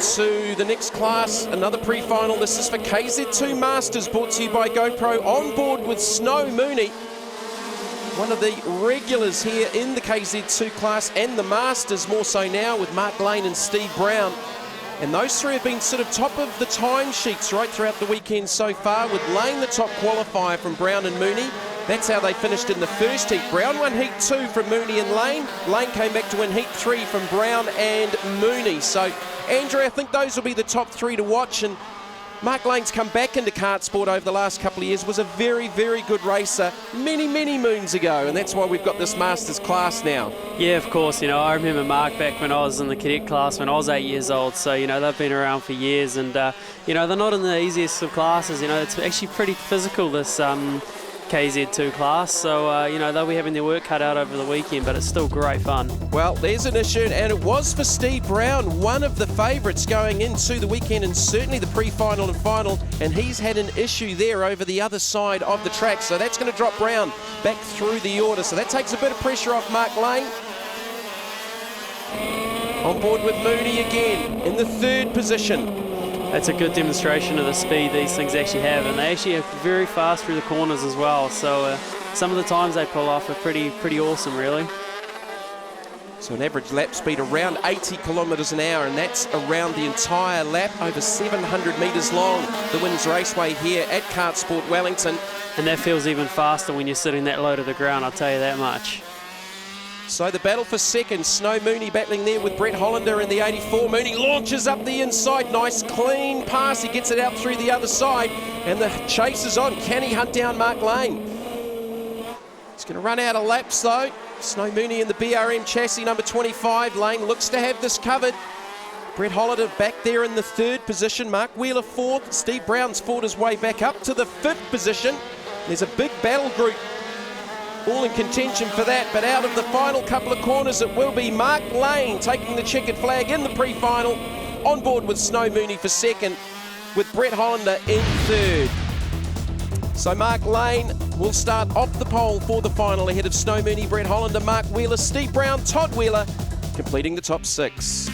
to the next class, another pre-final. This is for KZ2 Masters, brought to you by GoPro. On board with Snow Mooney, one of the regulars here in the KZ2 class and the Masters, more so now with Mark Lane and Steve Brown. And those three have been sort of top of the timesheets right throughout the weekend so far, with Lane the top qualifier from Brown and Mooney. That's how they finished in the first heat. Brown won heat 2 from Mooney and Lane. Lane came back to win heat 3 from Brown and Mooney. So, Andrew, I think those will be the top three to watch. And Mark Lane's come back into kart sport over the last couple of years, was a very, very good racer many, many moons ago, and that's why we've got this Masters class now. Yeah, of course. You know, I remember Mark back when I was in the cadet class when I was 8 years old, so, you know, they've been around for years, and, you know, they're not in the easiest of classes. You know, it's actually pretty physical, this KZ2 class, so you know, they'll be having their work cut out over the weekend, but it's still great fun. Well, there's an issue, and it was for Steve Brown, one of the favourites going into the weekend, and certainly the pre-final and final, and he's had an issue there over the other side of the track, so that's going to drop Brown back through the order, so that takes a bit of pressure off Mark Lane. On board with Mooney again in the third position. That's a good demonstration of the speed these things actually have, and they actually are very fast through the corners as well, so some of the times they pull off are pretty awesome, really. So an average lap speed around 80 kilometres an hour, and that's around the entire lap, over 700 metres long, the Winds Raceway here at Kart Sport Wellington. And that feels even faster when you're sitting that low to the ground, I'll tell you that much. So the battle for second, Snow Mooney battling there with Brett Hollander in the 84. Mooney launches up the inside, nice clean pass, he gets it out through the other side, and the chase is on. Can he hunt down Mark Lane? He's going to run out of laps though. Snow Mooney in the BRM chassis, number 25. Lane looks to have this covered. Brett Hollander back there in the third position. Mark Wheeler fourth. Steve Brown's fought his way back up to the fifth position. There's a big battle group all in contention for that, but out of the final couple of corners it will be Mark Lane taking the checkered flag in the pre-final, on board with Snow Mooney for second, with Brett Hollander in third. So Mark Lane will start off the pole for the final ahead of Snow Mooney, Brett Hollander, Mark Wheeler, Steve Brown, Todd Wheeler completing the top six.